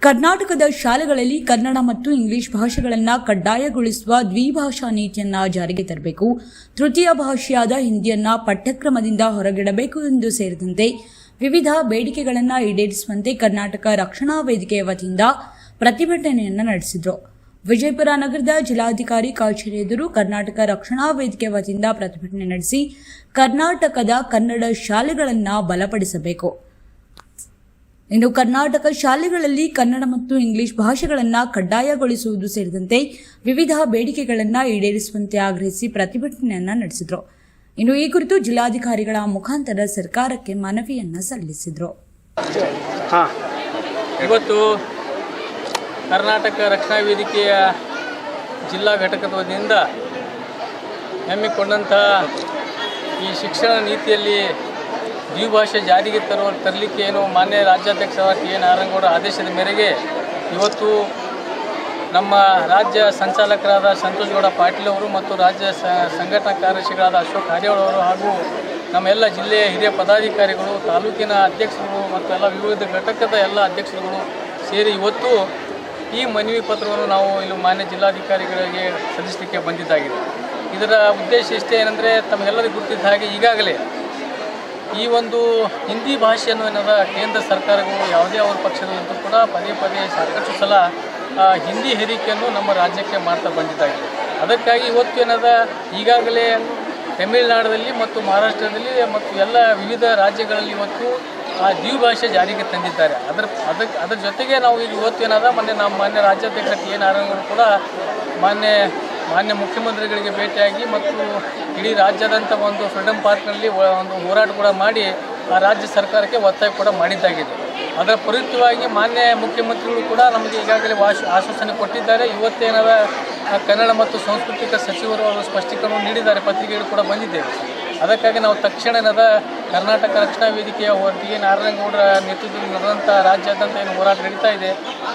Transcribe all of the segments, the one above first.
ಕರ್ನಾಟಕದ ಶಾಲೆಗಳಲ್ಲಿ ಕನ್ನಡ ಮತ್ತು ಇಂಗ್ಲಿಷ್ ಭಾಷೆಗಳನ್ನು ಕಡ್ಡಾಯಗೊಳಿಸುವ ದ್ವಿಭಾಷಾ ನೀತಿಯನ್ನು ಜಾರಿಗೆ ತರಬೇಕು. ತೃತೀಯ ಭಾಷೆಯಾದ ಹಿಂದಿಯನ್ನು ಪಠ್ಯಕ್ರಮದಿಂದ ಹೊರಗಿಡಬೇಕು ಎಂದು ಸೇರಿದಂತೆ ವಿವಿಧ ಬೇಡಿಕೆಗಳನ್ನು ಈಡೇರಿಸುವಂತೆ ಕರ್ನಾಟಕ ರಕ್ಷಣಾ ವೇದಿಕೆಯ ವತಿಯಿಂದ ಪ್ರತಿಭಟನೆಯನ್ನು ನಡೆಸಿದರು. ವಿಜಯಪುರ ನಗರದ ಜಿಲ್ಲಾಧಿಕಾರಿ ಕಚೇರಿ ಎದುರು ಕರ್ನಾಟಕ ರಕ್ಷಣಾ ವೇದಿಕೆ ವತಿಯಿಂದ ಪ್ರತಿಭಟನೆ ನಡೆಸಿ ಕರ್ನಾಟಕದ ಕನ್ನಡ ಶಾಲೆಗಳನ್ನು ಬಲಪಡಿಸಬೇಕು. ಇನ್ನು ಕರ್ನಾಟಕ ಶಾಲೆಗಳಲ್ಲಿ ಕನ್ನಡ ಮತ್ತು ಇಂಗ್ಲಿಷ್ ಭಾಷೆಗಳನ್ನು ಕಡ್ಡಾಯಗೊಳಿಸುವುದು ಸೇರಿದಂತೆ ವಿವಿಧ ಬೇಡಿಕೆಗಳನ್ನು ಈಡೇರಿಸುವಂತೆ ಆಗ್ರಹಿಸಿ ಪ್ರತಿಭಟನೆಯನ್ನು ನಡೆಸಿದರು. ಇನ್ನು ಈ ಕುರಿತು ಜಿಲ್ಲಾಧಿಕಾರಿಗಳ ಮುಖಾಂತರ ಸರ್ಕಾರಕ್ಕೆ ಮನವಿಯನ್ನು ಸಲ್ಲಿಸಿದರು. ಇವತ್ತು ಕರ್ನಾಟಕ ರಕ್ಷಣಾ ವೇದಿಕೆಯ ಜಿಲ್ಲಾ ಘಟಕದ ವತಿಯಿಂದ ಹಮ್ಮಿಕೊಂಡಂಥ ಈ ಶಿಕ್ಷಣ ನೀತಿಯಲ್ಲಿ ದ್ವಿಭಾಷೆ ಜಾರಿಗೆ ತರಲಿಕ್ಕೆ ಏನು ಮಾನ್ಯ ರಾಜ್ಯಾಧ್ಯಕ್ಷ ಟಿ.ಎನ್. ನಾರಾಯಣಗೌಡ ಆದೇಶದ ಮೇರೆಗೆ ಇವತ್ತು ನಮ್ಮ ರಾಜ್ಯ ಸಂಚಾಲಕರಾದ ಸಂತೋಷಗೌಡ ಪಾಟೀಲ್ ಅವರು ಮತ್ತು ರಾಜ್ಯ ಸಂಘಟನಾ ಕಾರ್ಯದರ್ಶಿಗಳಾದ ಅಶೋಕ್ ಹಾರಿಯಾಳ್ ಅವರು ಹಾಗೂ ನಮ್ಮ ಎಲ್ಲ ಜಿಲ್ಲೆಯ ಹಿರಿಯ ಪದಾಧಿಕಾರಿಗಳು, ತಾಲೂಕಿನ ಅಧ್ಯಕ್ಷರುಗಳು ಮತ್ತು ಎಲ್ಲ ವಿವಿಧ ಘಟಕದ ಎಲ್ಲ ಅಧ್ಯಕ್ಷರುಗಳು ಸೇರಿ ಇವತ್ತು ಈ ಮನವಿ ಪತ್ರವನ್ನು ನಾವು ಇಲ್ಲಿ ಮಾನ್ಯ ಜಿಲ್ಲಾಧಿಕಾರಿಗಳಿಗೆ ಸಲ್ಲಿಸಲಿಕ್ಕೆ ಬಂದಿದ್ದಾಗಿದೆ. ಇದರ ಉದ್ದೇಶ ಇಷ್ಟೇ ಏನಂದರೆ, ತಮಗೆಲ್ಲರಿಗೂ ಗೊತ್ತಿದ್ದ ಹಾಗೆ ಈಗಾಗಲೇ ಈ ಒಂದು ಹಿಂದಿ ಭಾಷೆಯನ್ನು ಏನದ ಕೇಂದ್ರ ಸರ್ಕಾರಗಳು ಯಾವುದೇ ಅವ್ರ ಪಕ್ಷದಲ್ಲಂತೂ ಕೂಡ ಪದೇ ಸಾಕಷ್ಟು ಸಲ ಹಿಂದಿ ಹೇರಿಕೆಯನ್ನು ನಮ್ಮ ರಾಜ್ಯಕ್ಕೆ ಮಾಡ್ತಾ ಬಂದಿದ್ದಾಗಿದೆ. ಅದಕ್ಕಾಗಿ ಇವತ್ತು ಏನದ ಈಗಾಗಲೇ ತಮಿಳುನಾಡಲ್ಲಿ ಮತ್ತು ಮಹಾರಾಷ್ಟ್ರದಲ್ಲಿ ಮತ್ತು ಎಲ್ಲ ವಿವಿಧ ರಾಜ್ಯಗಳಲ್ಲಿ ಇವತ್ತು ಆ ದ್ವಿಭಾಷೆ ಜಾರಿಗೆ ತಂದಿದ್ದಾರೆ. ಅದರ ಜೊತೆಗೆ ನಾವು ಈಗ ಇವತ್ತು ಏನದ ಮಾನ್ಯ ರಾಜ್ಯಾಧ್ಯಕ್ಷ ಟಿ.ಎನ್. ನಾರಾಯಣಗೌಡ ಕೂಡ ಮಾನ್ಯ ಮುಖ್ಯಮಂತ್ರಿಗಳಿಗೆ ಭೇಟಿಯಾಗಿ ಮತ್ತು ಇಡೀ ರಾಜ್ಯದಂಥ ಒಂದು ಫ್ರೀಡಮ್ ಪಾರ್ಕ್ನಲ್ಲಿ ಒಂದು ಹೋರಾಟ ಕೂಡ ಮಾಡಿ ಆ ರಾಜ್ಯ ಸರ್ಕಾರಕ್ಕೆ ಒತ್ತಾಯ ಕೂಡ ಮಾಡಿದ್ದಾಗಿದೆ. ಅದರ ಪ್ರಯುಕ್ತವಾಗಿ ಮಾನ್ಯ ಮುಖ್ಯಮಂತ್ರಿಗಳು ಕೂಡ ನಮಗೆ ಈಗಾಗಲೇ ಆಶ್ವಾಸನೆ ಕೊಟ್ಟಿದ್ದಾರೆ. ಇವತ್ತೇನಾದ ಕನ್ನಡ ಮತ್ತು ಸಾಂಸ್ಕೃತಿಕ ಸಚಿವರು ಅವರು ಸ್ಪಷ್ಟೀಕರಣ ನೀಡಿದ್ದಾರೆ, ಪತ್ರಿಕೆಗಳು ಕೂಡ ಬಂದಿದ್ದೇವೆ. ಅದಕ್ಕಾಗಿ ನಾವು ತಕ್ಷಣ ಕರ್ನಾಟಕ ರಕ್ಷಣಾ ವೇದಿಕೆಯ ಟಿ.ಎನ್. ನಾರಾಯಣಗೌಡರ ನೇತೃತ್ವದಲ್ಲಿ ನಡೆದಂಥ ರಾಜ್ಯಾದ್ಯಂತ ಏನು ಹೋರಾಟ ನಡೀತಾ ಇದೆ,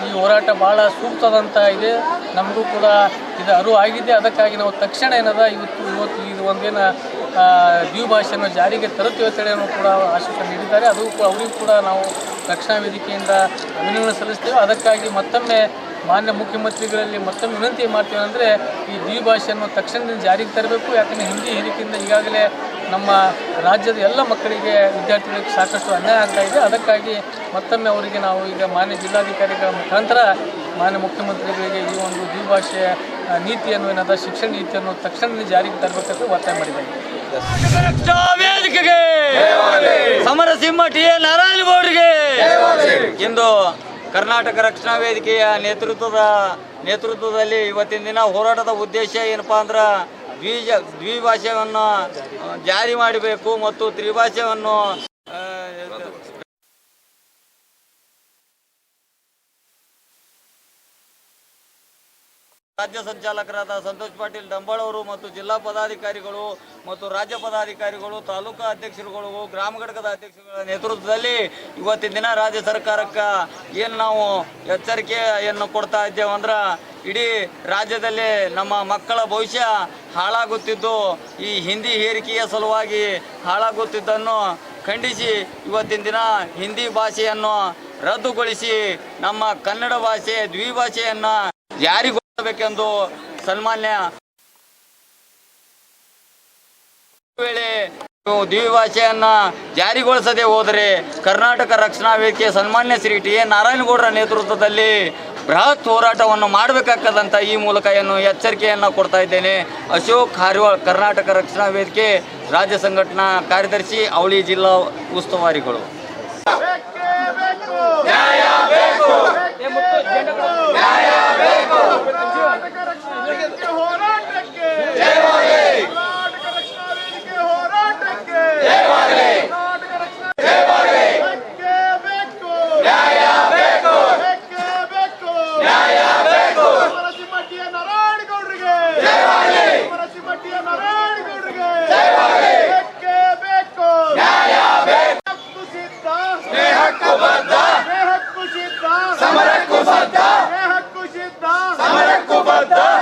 ಈ ಹೋರಾಟ ಭಾಳ ಸೂಕ್ತದಂತ ಇದೆ, ನಮಗೂ ಕೂಡ ಇದು ಅರಿವು ಆಗಿದೆ. ಅದಕ್ಕಾಗಿ ನಾವು ತಕ್ಷಣ ಇವತ್ತು ಇದು ಒಂದೇನು ದ್ವಿಭಾಷೆಯನ್ನು ಜಾರಿಗೆ ತರುತ್ತೇವೆ ಅಂತೇಳಿ ಕೂಡ ಆಶ್ವಾಸನೆ ನೀಡಿದ್ದಾರೆ. ಅವರಿಗೂ ಕೂಡ ನಾವು ರಕ್ಷಣಾ ವೇದಿಕೆಯಿಂದ ಅಭಿನಂದನೆ ಸಲ್ಲಿಸ್ತೇವೆ. ಅದಕ್ಕಾಗಿ ಮತ್ತೊಮ್ಮೆ ಮಾನ್ಯ ಮುಖ್ಯಮಂತ್ರಿಗಳಲ್ಲಿ ಮತ್ತೊಮ್ಮೆ ವಿನಂತಿ ಮಾಡ್ತೀವಿ ಅಂದರೆ, ಈ ದ್ವಿಭಾಷೆಯನ್ನು ತಕ್ಷಣದಿಂದ ಜಾರಿಗೆ ತರಬೇಕು. ಯಾಕಂದರೆ ಹಿಂದಿ ಹೇರಿಕೆಯಿಂದ ಈಗಾಗಲೇ ನಮ್ಮ ರಾಜ್ಯದ ಎಲ್ಲ ಮಕ್ಕಳಿಗೆ, ವಿದ್ಯಾರ್ಥಿಗಳಿಗೆ ಸಾಕಷ್ಟು ಅನ್ಯಾಯ ಆಗ್ತಾ ಇದೆ. ಅದಕ್ಕಾಗಿ ಮತ್ತೊಮ್ಮೆ ಅವರಿಗೆ ನಾವು ಈಗ ಮಾನ್ಯ ಜಿಲ್ಲಾಧಿಕಾರಿಗಳ ಮುಖಾಂತರ ಮಾನ್ಯ ಮುಖ್ಯಮಂತ್ರಿಗಳಿಗೆ ಈ ಒಂದು ದ್ವಿಭಾಷೆಯ ನೀತಿಯನ್ನು ಏನದ ಶಿಕ್ಷಣ ನೀತಿಯನ್ನು ತಕ್ಷಣದಿಂದ ಜಾರಿಗೆ ತರಬೇಕಂತ ಒತ್ತಾಯ ಮಾಡಿದ್ದಾರೆ. ಸಮರಸಿಂಹ ಟಿ.ಎನ್. ನಾರಾಯಣಗೌಡರಿಗೆ ಇಂದು ಕರ್ನಾಟಕ ರಕ್ಷಣಾ ವೇದಿಕೆಯ ನೇತೃತ್ವದಲ್ಲಿ ಇವತ್ತಿನ ದಿನ ಹೋರಾಟದ ಉದ್ದೇಶ ಏನಪ್ಪಾ ಅಂದ್ರೆ, ದ್ವಿಭಾಷೆಯನ್ನು ಜಾರಿ ಮಾಡಬೇಕು ಮತ್ತು ತ್ರಿಭಾಷೆಯನ್ನು ರಾಜ್ಯ ಸಂಚಾಲಕರಾದ ಸಂತೋಷ್ ಪಾಟೀಲ್ ಡಂಬಾಳ್ ಅವರು ಮತ್ತು ಜಿಲ್ಲಾ ಪದಾಧಿಕಾರಿಗಳು ಮತ್ತು ರಾಜ್ಯ ಪದಾಧಿಕಾರಿಗಳು, ತಾಲೂಕಾ ಅಧ್ಯಕ್ಷರುಗಳು, ಗ್ರಾಮ ಘಟಕದ ಅಧ್ಯಕ್ಷರುಗಳ ನೇತೃತ್ವದಲ್ಲಿ ಇವತ್ತಿನ ದಿನ ರಾಜ್ಯ ಸರ್ಕಾರಕ್ಕೆ ಏನು ನಾವು ಎಚ್ಚರಿಕೆಯನ್ನು ಕೊಡ್ತಾ ಇದ್ದೇವೆ ಅಂದ್ರೆ, ಇಡೀ ರಾಜ್ಯದಲ್ಲಿ ನಮ್ಮ ಮಕ್ಕಳ ಭವಿಷ್ಯ ಹಾಳಾಗುತ್ತಿದ್ದು, ಈ ಹಿಂದಿ ಹೇರಿಕೆಯ ಸಲುವಾಗಿ ಹಾಳಾಗುತ್ತಿದ್ದನ್ನು ಖಂಡಿಸಿ ಇವತ್ತಿನ ದಿನ ಹಿಂದಿ ಭಾಷೆಯನ್ನು ರದ್ದುಗೊಳಿಸಿ ನಮ್ಮ ಕನ್ನಡ ಭಾಷೆ ದ್ವಿಭಾಷೆಯನ್ನು ಜಾರಿಗೊಳಿಸಬೇಕೆಂದು ಸನ್ಮಾನ್ಯ ವೇಳೆ ದ್ವಿಭಾಷೆಯನ್ನ ಜಾರಿಗೊಳಿಸದೆ ಹೋದರೆ ಕರ್ನಾಟಕ ರಕ್ಷಣಾ ವೇದಿಕೆ ಸನ್ಮಾನ್ಯ ಶ್ರೀ ಟಿ.ಎನ್. ನಾರಾಯಣಗೌಡರ ನೇತೃತ್ವದಲ್ಲಿ ಬೃಹತ್ ಹೋರಾಟವನ್ನು ಮಾಡಬೇಕಾದಂಥ ಈ ಮೂಲಕ ಏನು ಎಚ್ಚರಿಕೆಯನ್ನು ಕೊಡ್ತಾ ಇದ್ದೇನೆ. ಅಶೋಕ್ ಹಾರಿಯಾಳ್, ಕರ್ನಾಟಕ ರಕ್ಷಣಾ ವೇದಿಕೆ ರಾಜ್ಯ ಸಂಘಟನಾ ಕಾರ್ಯದರ್ಶಿ, ಅವಳಿ ಜಿಲ್ಲಾ ಉಸ್ತುವಾರಿಗಳು.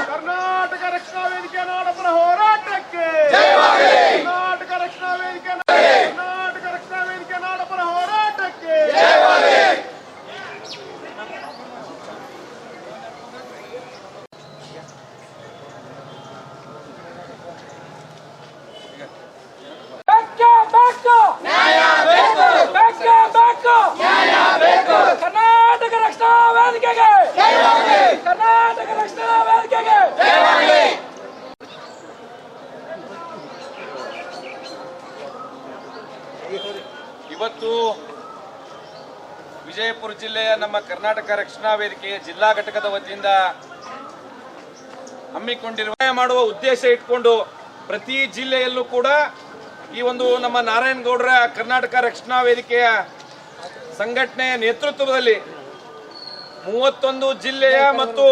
ಕರ್ನಾಟಕ ರಕ್ಷಣಾ ವೇದಿಕೆ ನಾಡಪರ ಹೋರಾಟಕ್ಕೆ ಕರ್ನಾಟಕ ರಕ್ಷಣಾ ವೇದಿಕೆ ನಾಡಪರ ಹೋರಾಟಕ್ಕೆ ವೇದಿಕೆಗೆ ಕರ್ನಾಟಕ ರಕ್ಷಣಾ ವೇದಿಕೆಗೆ ಇವತ್ತು ವಿಜಯಪುರ ಜಿಲ್ಲೆಯ ನಮ್ಮ ಕರ್ನಾಟಕ ರಕ್ಷಣಾ ವೇದಿಕೆಯ ಜಿಲ್ಲಾ ಘಟಕದ ವತಿಯಿಂದ ಹಮ್ಮಿಕೊಂಡಿರುವ ಮಾಡುವ ಉದ್ದೇಶ ಇಟ್ಕೊಂಡು ಪ್ರತಿ ಜಿಲ್ಲೆಯಲ್ಲೂ ಕೂಡ ಈ ಒಂದು ನಮ್ಮ ನಾರಾಯಣಗೌಡರ ಕರ್ನಾಟಕ ರಕ್ಷಣಾ ವೇದಿಕೆಯ ಸಂಘಟನೆಯ ನೇತೃತ್ವದಲ್ಲಿ 31 ಜಿಲ್ಲೆಯ ಮತ್ತು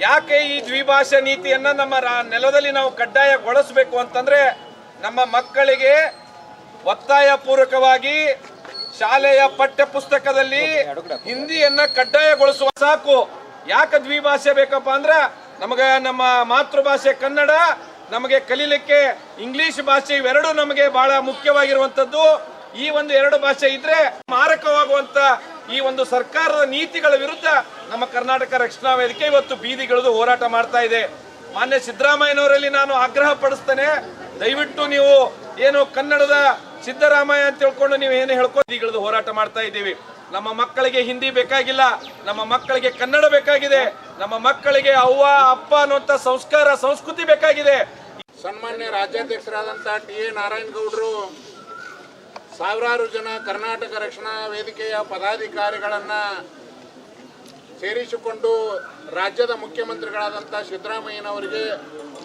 ಯಾಕೆ ಈ ದ್ವಿಭಾಷಾ ನೀತಿಯನ್ನ ನಮ್ಮ ನೆಲದಲ್ಲಿ ನಾವು ಕಡ್ಡಾಯಗೊಳಿಸಬೇಕು ಅಂತಂದ್ರೆ ನಮ್ಮ ಮಕ್ಕಳಿಗೆ ಒತ್ತಾಯ ಪೂರ್ವಕವಾಗಿ ಶಾಲೆಯ ಪಠ್ಯ ಪುಸ್ತಕದಲ್ಲಿ ಹಿಂದಿಯನ್ನ ಕಡ್ಡಾಯಗೊಳಿಸುವ ಸಾಕು. ಯಾಕೆ ದ್ವಿಭಾಷೆ ಬೇಕಪ್ಪ ಅಂದ್ರ ನಮಗೆ ನಮ್ಮ ಮಾತೃಭಾಷೆ ಕನ್ನಡ, ನಮಗೆ ಕಲೀಲಿಕ್ಕೆ ಇಂಗ್ಲಿಷ್ ಭಾಷೆ, ಇವೆರಡು ನಮಗೆ ಬಹಳ ಮುಖ್ಯವಾಗಿರುವಂತದ್ದು. ಈ ಒಂದು 2 ಭಾಷೆ ಇದ್ರೆ ಮಾರಕವಾಗುವಂತ ಈ ಒಂದು ಸರ್ಕಾರದ ನೀತಿಗಳ ವಿರುದ್ಧ ನಮ್ಮ ಕರ್ನಾಟಕ ರಕ್ಷಣಾ ವೇದಿಕೆ ಇವತ್ತು ಬೀದಿಗಿಳಿದು ಹೋರಾಟ ಮಾಡ್ತಾ ಇದೆ. ಮಾನ್ಯ ಸಿದ್ದರಾಮಯ್ಯನವರಲ್ಲಿ ನಾನು ಆಗ್ರಹ ಪಡಿಸ್ತೇನೆ, ದಯವಿಟ್ಟು ನೀವು ಏನು ಕನ್ನಡದ ಸಿದ್ದರಾಮಯ್ಯ ಅಂತ ತಿಳ್ಕೊಂಡು ನೀವು ಏನು ಹೇಳ್ಕೊಂಡು ಹೋರಾಟ ಮಾಡ್ತಾ ಇದ್ದೀವಿ. ನಮ್ಮ ಮಕ್ಕಳಿಗೆ ಹಿಂದಿ ಬೇಕಾಗಿಲ್ಲ, ನಮ್ಮ ಮಕ್ಕಳಿಗೆ ಕನ್ನಡ ಬೇಕಾಗಿದೆ, ನಮ್ಮ ಮಕ್ಕಳಿಗೆ ಅವ್ವ ಅಪ್ಪ ಅನ್ನುವಂತ ಸಂಸ್ಕಾರ ಸಂಸ್ಕೃತಿ ಬೇಕಾಗಿದೆ. ಸನ್ಮಾನ್ಯ ರಾಜ್ಯಾಧ್ಯಕ್ಷರಾದಂಥ ಟಿ.ಎ. ನಾರಾಯಣಗೌಡರು ಸಾವಿರಾರು ಜನ ಕರ್ನಾಟಕ ರಕ್ಷಣಾ ವೇದಿಕೆಯ ಪದಾಧಿಕಾರಿಗಳನ್ನು ಸೇರಿಸಿಕೊಂಡು ರಾಜ್ಯದ ಮುಖ್ಯಮಂತ್ರಿಗಳಾದಂಥ ಸಿದ್ದರಾಮಯ್ಯನವರಿಗೆ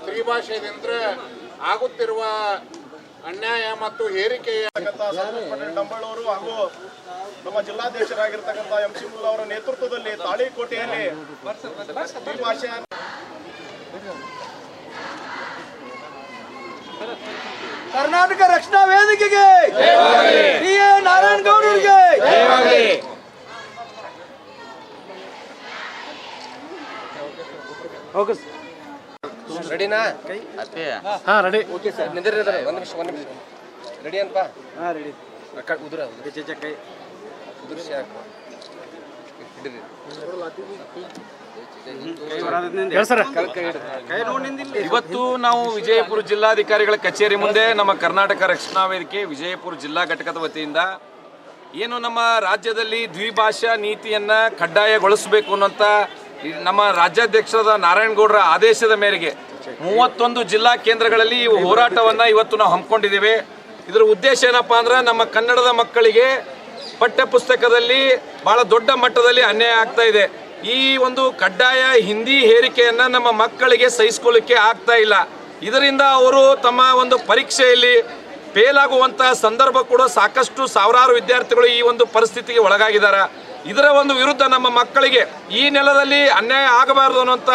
ತ್ರಿಭಾಷೆಯಿಂದ ಆಗುತ್ತಿರುವ ಅನ್ಯಾಯ ಮತ್ತು ಹೇರಿಕೆಯ ಸಂತೋಷ್ ಪಟೇಲ್ ಡಂಬಳವರು ಹಾಗೂ ನಮ್ಮ ಜಿಲ್ಲಾಧ್ಯಕ್ಷರಾಗಿರ್ತಕ್ಕಂಥ ಎಂ.ಸಿ. ಮುಲ್ಲಾ ಅವರ ನೇತೃತ್ವದಲ್ಲಿ ತಾಳಿಕೋಟೆಯಲ್ಲಿ ದ್ವಿಭಾಷೆಯ ಕರ್ನಾಟಕ ರಕ್ಷಣಾ ವೇದಿಕೆಗೆ ಟಿ.ಎ. ನಾರಾಯಣಗೌಡರಿಗೆ ರೆಡಿನಾ? ಹಾ ರೆಡಿ. ಓಕೆ ಸರ್, ನಿಂದಿರಿ ಒಂದು ನಿಮಿಷ ರೆಡಿ ಅಂತ ರೆಡಿ ಉದುರ ಕೈ ಉದುರ್ಸಿ ಹಾಕು ಹಿಡಿರಿ. ಇವತ್ತು ನಾವು ವಿಜಯಪುರ ಜಿಲ್ಲಾಧಿಕಾರಿಗಳ ಕಚೇರಿ ಮುಂದೆ ನಮ್ಮ ಕರ್ನಾಟಕ ರಕ್ಷಣಾ ವೇದಿಕೆ ವಿಜಯಪುರ ಜಿಲ್ಲಾ ಘಟಕದ ವತಿಯಿಂದ ಏನು ನಮ್ಮ ರಾಜ್ಯದಲ್ಲಿ ದ್ವಿಭಾಷಾ ನೀತಿಯನ್ನ ಕಡ್ಡಾಯಗೊಳಿಸಬೇಕು ಅನ್ನೋಂಥ ನಮ್ಮ ರಾಜ್ಯಾಧ್ಯಕ್ಷರಾದ ನಾರಾಯಣಗೌಡರ ಆದೇಶದ ಮೇರೆಗೆ 31 ಜಿಲ್ಲಾ ಕೇಂದ್ರಗಳಲ್ಲಿ ಈ ಹೋರಾಟವನ್ನ ಇವತ್ತು ನಾವು ಹಮ್ಮಿಕೊಂಡಿದ್ದೇವೆ. ಇದರ ಉದ್ದೇಶ ಏನಪ್ಪಾ ಅಂದ್ರೆ ನಮ್ಮ ಕನ್ನಡದ ಮಕ್ಕಳಿಗೆ ಪಠ್ಯ ಪುಸ್ತಕದಲ್ಲಿ ಬಹಳ ದೊಡ್ಡ ಮಟ್ಟದಲ್ಲಿ ಅನ್ಯಾಯ ಆಗ್ತಾ ಇದೆ. ಈ ಒಂದು ಕಡ್ಡಾಯ ಹಿಂದಿ ಹೇರಿಕೆಯನ್ನ ನಮ್ಮ ಮಕ್ಕಳಿಗೆ ಸಹಿಸಿಕೊಳ್ಳಿಕ್ಕೆ ಆಗ್ತಾ ಇಲ್ಲ. ಇದರಿಂದ ಅವರು ತಮ್ಮ ಒಂದು ಪರೀಕ್ಷೆಯಲ್ಲಿ ಫೇಲ್ ಆಗುವಂತ ಸಂದರ್ಭ ಕೂಡ ಸಾಕಷ್ಟು ಸಾವಿರಾರು ವಿದ್ಯಾರ್ಥಿಗಳು ಈ ಒಂದು ಪರಿಸ್ಥಿತಿಗೆ ಒಳಗಾಗಿದ್ದಾರೆ. ಇದರ ಒಂದು ವಿರುದ್ಧ ನಮ್ಮ ಮಕ್ಕಳಿಗೆ ಈ ನೆಲದಲ್ಲಿ ಅನ್ಯಾಯ ಆಗಬಾರದು ಅನ್ನುವಂಥ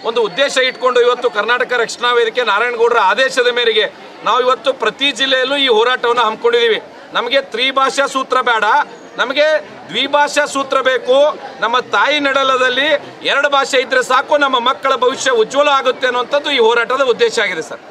ಒಂದು ಉದ್ದೇಶ ಇಟ್ಕೊಂಡು ಇವತ್ತು ಕರ್ನಾಟಕ ರಕ್ಷಣಾ ವೇದಿಕೆ ನಾರಾಯಣಗೌಡರ ಆದೇಶದ ಮೇರೆಗೆ ನಾವು ಇವತ್ತು ಪ್ರತಿ ಜಿಲ್ಲೆಯಲ್ಲೂ ಈ ಹೋರಾಟವನ್ನು ಹಮ್ಮಿಕೊಂಡಿದ್ದೀವಿ. ನಮಗೆ ತ್ರಿಭಾಷಾ ಸೂತ್ರ ಬೇಡ, ನಮಗೆ ದ್ವಿಭಾಷಾ ಸೂತ್ರ ಬೇಕು. ನಮ್ಮ ತಾಯಿ ನೆಡಲದಲ್ಲಿ 2 ಭಾಷೆ ಇದ್ರೆ ಸಾಕು, ನಮ್ಮ ಮಕ್ಕಳ ಭವಿಷ್ಯ ಉಜ್ವಲ ಆಗುತ್ತೆ ಅನ್ನುವಂಥದ್ದು ಈ ಹೋರಾಟದ ಉದ್ದೇಶ ಆಗಿದೆ ಸರ್.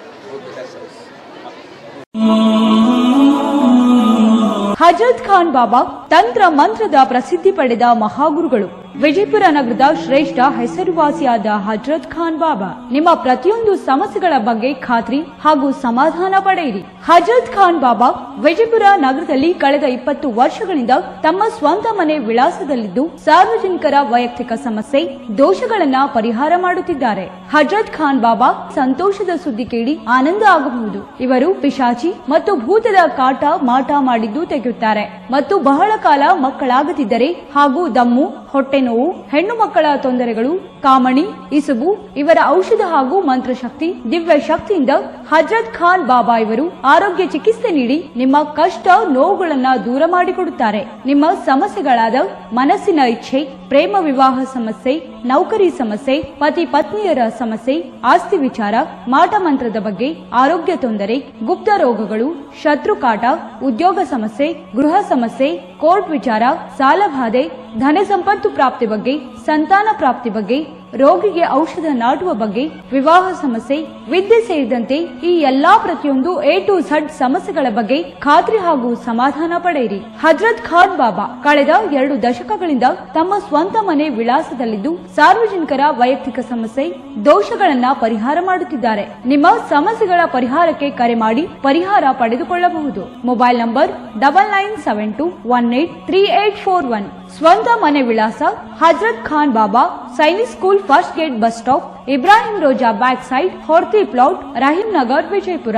ಹಜರತ್ ಖಾನ್ ಬಾಬಾ ತಂತ್ರ ಮಂತ್ರದ ಪ್ರಸಿದ್ಧಿ ಪಡೆದ ಮಹಾಗುರುಗಳು. ವಿಜಯಪುರ ನಗರದ ಶ್ರೇಷ್ಠ ಹೆಸರುವಾಸಿಯಾದ ಹಜರತ್ ಖಾನ್ ಬಾಬಾ ನಿಮ್ಮ ಪ್ರತಿಯೊಂದು ಸಮಸ್ಯೆಗಳ ಬಗ್ಗೆ ಖಾತ್ರಿ ಹಾಗೂ ಸಮಾಧಾನ ಪಡೆಯಿರಿ. ಹಜರತ್ ಖಾನ್ ಬಾಬಾ ವಿಜಯಪುರ ನಗರದಲ್ಲಿ ಕಳೆದ 20 ವರ್ಷಗಳಿಂದ ತಮ್ಮ ಸ್ವಂತ ಮನೆ ವಿಳಾಸದಲ್ಲಿದ್ದು ಸಾರ್ವಜನಿಕರ ವೈಯಕ್ತಿಕ ಸಮಸ್ಯೆ ದೋಷಗಳನ್ನ ಪರಿಹಾರ ಮಾಡುತ್ತಿದ್ದಾರೆ. ಹಜರತ್ ಖಾನ್ ಬಾಬಾ ಸಂತೋಷದ ಸುದ್ದಿ ಕೇಳಿ ಆನಂದ ಆಗಬಹುದು. ಇವರು ಪಿಶಾಚಿ ಮತ್ತು ಭೂತದ ಕಾಟ ಮಾಟ ಮಾಡಿದ್ದು ತೆಗೆಯುತ್ತಾರೆ ಮತ್ತು ಬಹಳ ಕಾಲ ಮಕ್ಕಳಾಗದಿದ್ದರೆ ಹಾಗೂ ದಮ್ಮು, ಹೊಟ್ಟೆ ನೋವು, ಹೆಣ್ಣು ಮಕ್ಕಳ ತೊಂದರೆಗಳು, ಕಾಮಣಿ, ಇಸುಬು ಇವರ ಔಷಧ ಹಾಗೂ ಮಂತ್ರಶಕ್ತಿ ದಿವ್ಯ ಶಕ್ತಿಯಿಂದ ಹಜರತ್ ಖಾನ್ ಬಾಬಾ ಇವರು ಆರೋಗ್ಯ ಚಿಕಿತ್ಸೆ ನೀಡಿ ನಿಮ್ಮ ಕಷ್ಟ ನೋವುಗಳನ್ನ ದೂರ ಮಾಡಿಕೊಡುತ್ತಾರೆ. ನಿಮ್ಮ ಸಮಸ್ಯೆಗಳಾದ ಮನಸ್ಸಿನ ಇಚ್ಛೆ, ಪ್ರೇಮ ವಿವಾಹ ಸಮಸ್ಯೆ, ನೌಕರಿ ಸಮಸ್ಯೆ, ಪತಿ ಪತ್ನಿಯರ ಸಮಸ್ಯೆ, ಆಸ್ತಿ ವಿಚಾರ, ಮಾಟ ಮಂತ್ರದ ಬಗ್ಗೆ, ಆರೋಗ್ಯ ತೊಂದರೆ, ಗುಪ್ತ ರೋಗಗಳು, ಶತ್ರುಕಾಟ, ಉದ್ಯೋಗ ಸಮಸ್ಯೆ, ಗೃಹ ಸಮಸ್ಯೆ, ಕೋರ್ಟ್ ವಿಚಾರ, ಸಾಲಬಾಧೆ, ಧನ ಸಂಪತ್ತು ಪ್ರಾಪ್ತಿ ಬಗ್ಗೆ, ಸಂತಾನ ಪ್ರಾಪ್ತಿ ಬಗ್ಗೆ, ರೋಗಿಗೆ ಔಷಧ ನಾಟುವ ಬಗ್ಗೆ, ವಿವಾಹ ಸಮಸ್ಯೆ, ವಿದ್ಯೆ ಸೇರಿದಂತೆ ಈ ಎಲ್ಲಾ ಪ್ರತಿಯೊಂದು A to Z ಸಮಸ್ಯೆಗಳ ಬಗ್ಗೆ ಖಾತ್ರಿ ಹಾಗೂ ಸಮಾಧಾನ ಪಡೆಯಿರಿ. ಹಜರತ್ ಖಾನ್ ಬಾಬಾ ಕಳೆದ 2 ದಶಕಗಳಿಂದ ತಮ್ಮ ಸ್ವಂತ ಮನೆ ವಿಳಾಸದಲ್ಲಿದ್ದು ಸಾರ್ವಜನಿಕರ ವೈಯಕ್ತಿಕ ಸಮಸ್ಯೆ ದೋಷಗಳನ್ನ ಪರಿಹಾರ ಮಾಡುತ್ತಿದ್ದಾರೆ. ನಿಮ್ಮ ಸಮಸ್ಯೆಗಳ ಪರಿಹಾರಕ್ಕೆ ಕರೆ ಮಾಡಿ ಪರಿಹಾರ ಪಡೆದುಕೊಳ್ಳಬಹುದು. ಮೊಬೈಲ್ ನಂಬರ್ 9972183841 ಸ್ವಂತ ಮನೆ ವಿಳಾಸ Hazrat Khan Baba Sainik school first gate bus stop Ibrahim Roza back side Horti plot Rahim Nagar Vijayapura.